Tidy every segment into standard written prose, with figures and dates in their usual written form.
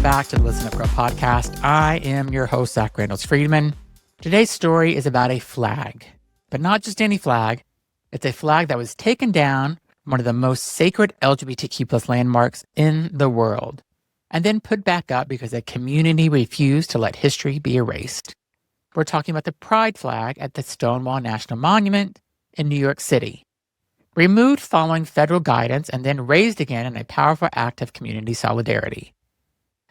back to the Listen Up Girl podcast. I am your host, Zach Reynolds-Friedman. Today's story is about a flag, but not just any flag. It's a flag that was taken down from one of the most sacred LGBTQ plus landmarks in the world, and then put back up because a community refused to let history be erased. We're talking about the pride flag at the Stonewall National Monument in New York City. Removed following federal guidance and then raised again in a powerful act of community solidarity.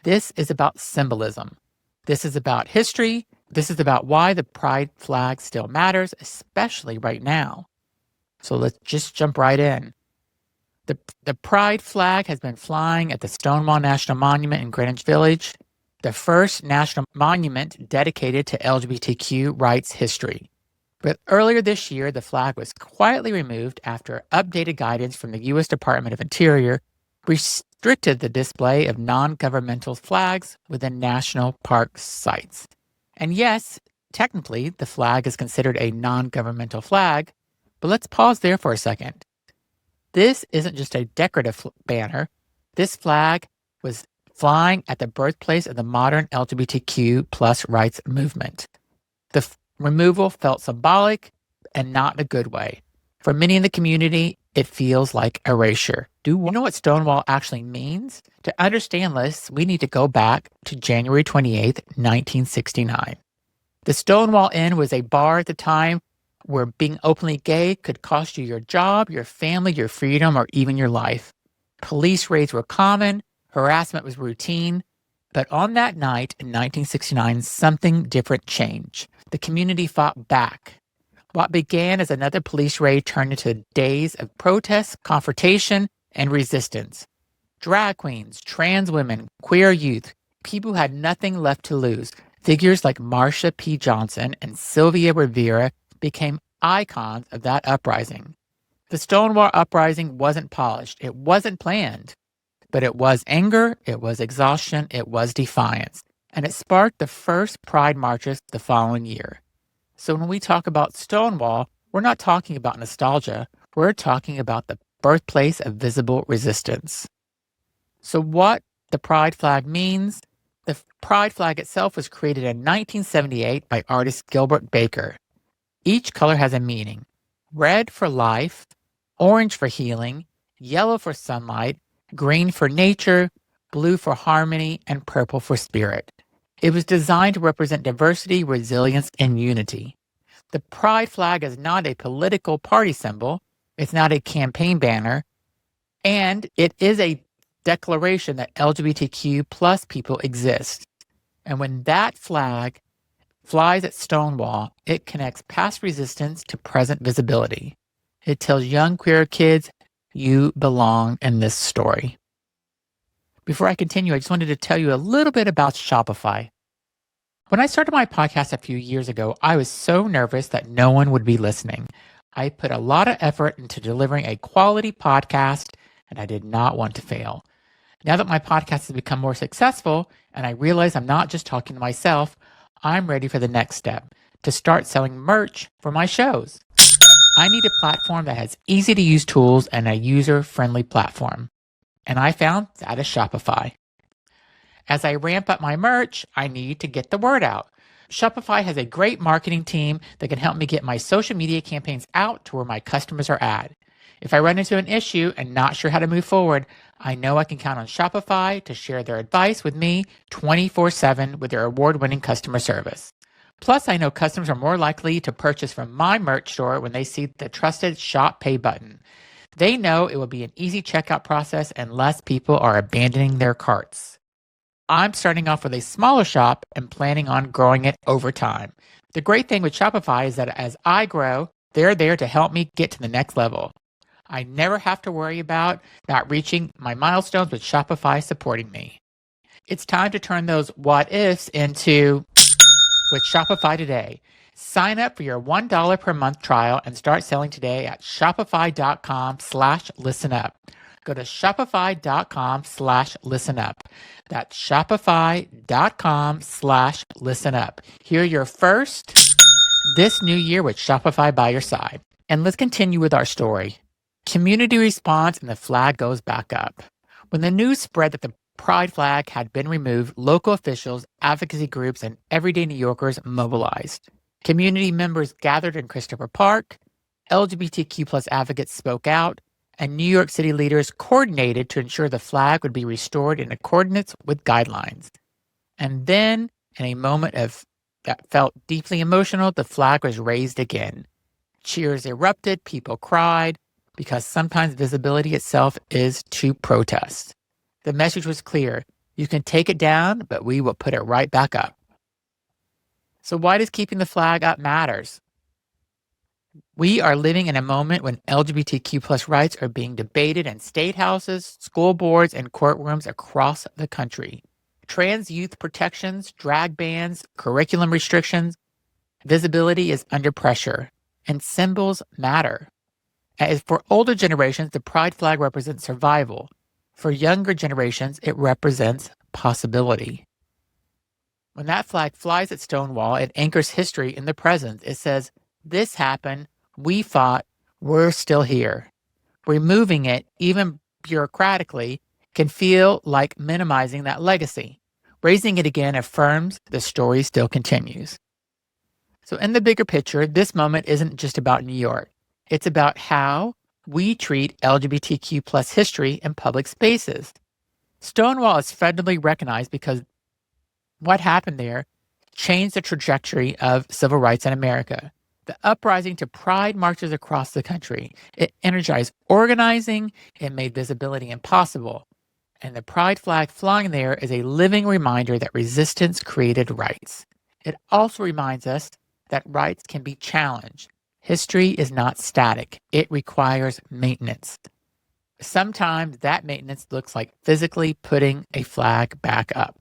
This is about symbolism. This is about history. This is about why the pride flag still matters, especially right now. So let's just jump right in. The pride flag has been flying at the Stonewall National Monument in Greenwich Village, the first national monument dedicated to LGBTQ rights history. But earlier this year, the flag was quietly removed after updated guidance from the U.S. Department of Interior restricted the display of non-governmental flags within national park sites. And yes, technically, the flag is considered a non-governmental flag, but let's pause there for a second. This isn't just a decorative banner. This flag was flying at the birthplace of the modern LGBTQ plus rights movement. The removal felt symbolic and not in a good way. For many in the community, it feels like erasure. Do you know what Stonewall actually means? To understand this, we need to go back to January 28th, 1969. The Stonewall Inn was a bar at the time where being openly gay could cost you your job, your family, your freedom, or even your life. Police raids were common, harassment was routine, but on that night in 1969, something different changed. The community fought back. What began as another police raid turned into days of protest, confrontation, and resistance. Drag queens, trans women, queer youth, people who had nothing left to lose. Figures like Marsha P. Johnson and Sylvia Rivera became icons of that uprising. The Stonewall uprising wasn't polished. It wasn't planned. But it was anger, it was exhaustion, it was defiance. And it sparked the first pride marches the following year. So when we talk about Stonewall, we're not talking about nostalgia. We're talking about the birthplace of visible resistance. So what the pride flag means, the pride flag itself was created in 1978 by artist Gilbert Baker. Each color has a meaning. Red for life, orange for healing, yellow for sunlight, green for nature, blue for harmony, and purple for spirit. It was designed to represent diversity, resilience, and unity. The pride flag is not a political party symbol. It's not a campaign banner. And it is a declaration that LGBTQ plus people exist. And when that flag flies at Stonewall, it connects past resistance to present visibility. It tells young queer kids, you belong in this story. Before I continue, I just wanted to tell you a little bit about Shopify. When I started my podcast a few years ago, I was so nervous that no one would be listening. I put a lot of effort into delivering a quality podcast, and I did not want to fail. Now that my podcast has become more successful, and I realize I'm not just talking to myself, I'm ready for the next step, to start selling merch for my shows. I need a platform that has easy-to-use tools and a user-friendly platform. And I found that is Shopify. As I ramp up my merch, I need to get the word out. Shopify has a great marketing team that can help me get my social media campaigns out to where my customers are at. If I run into an issue and not sure how to move forward, I know I can count on Shopify to share their advice with me 24/7 with their award-winning customer service. Plus, I know customers are more likely to purchase from my merch store when they see the trusted Shop Pay button. They know it will be an easy checkout process and less people are abandoning their carts. I'm starting off with a smaller shop and planning on growing it over time. The great thing with Shopify is that as I grow, they're there to help me get to the next level. I never have to worry about not reaching my milestones with Shopify supporting me. It's time to turn those what ifs into with Shopify today. Sign up for your $1 per month trial and start selling today at shopify.com/listenup. Go to shopify.com/listenup. That's shopify.com/listenup. Hear your first this new year with Shopify by your side. And let's continue with our story. Community response and the flag goes back up. When the news spread that the pride flag had been removed, local officials, advocacy groups, and everyday New Yorkers mobilized. Community members gathered in Christopher Park, LGBTQ plus advocates spoke out, and New York City leaders coordinated to ensure the flag would be restored in accordance with guidelines. And then, in a moment that felt deeply emotional, the flag was raised again. Cheers erupted, people cried, because sometimes visibility itself is to protest. The message was clear. You can take it down, but we will put it right back up. So why does keeping the flag up matters? We are living in a moment when LGBTQ plus rights are being debated in state houses, school boards, and courtrooms across the country. Trans youth protections, drag bans, curriculum restrictions, visibility is under pressure, and symbols matter. As for older generations, the pride flag represents survival. For younger generations, it represents possibility. When that flag flies at Stonewall, it anchors history in the present. It says, this happened, we fought, we're still here. Removing it, even bureaucratically, can feel like minimizing that legacy. Raising it again affirms the story still continues. So in the bigger picture, this moment isn't just about New York. It's about how we treat LGBTQ plus history in public spaces. Stonewall is federally recognized because what happened there changed the trajectory of civil rights in America. The uprising to pride marches across the country. It energized organizing, it made visibility impossible. And the pride flag flying there is a living reminder that resistance created rights. It also reminds us that rights can be challenged. History is not static. It requires maintenance. Sometimes that maintenance looks like physically putting a flag back up.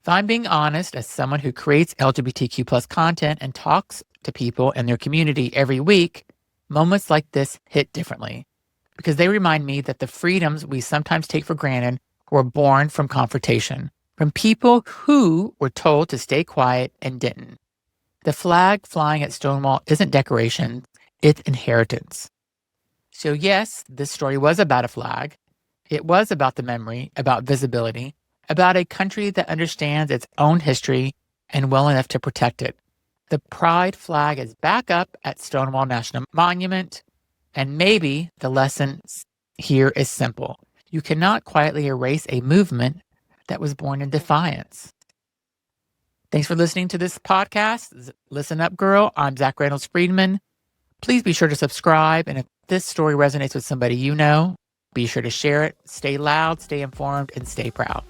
If I'm being honest, as someone who creates LGBTQ plus content and talks to people in their community every week, moments like this hit differently because they remind me that the freedoms we sometimes take for granted were born from confrontation, from people who were told to stay quiet and didn't. The flag flying at Stonewall isn't decoration, it's inheritance. So yes, this story was about a flag. It was about the memory, about visibility, about a country that understands its own history and well enough to protect it. The pride flag is back up at Stonewall National Monument, and maybe the lesson here is simple. You cannot quietly erase a movement that was born in defiance. Thanks for listening to this podcast. Listen up, girl. I'm Zach Reynolds Friedman. Please be sure to subscribe. And if this story resonates with somebody you know, be sure to share it. Stay loud, stay informed, and stay proud.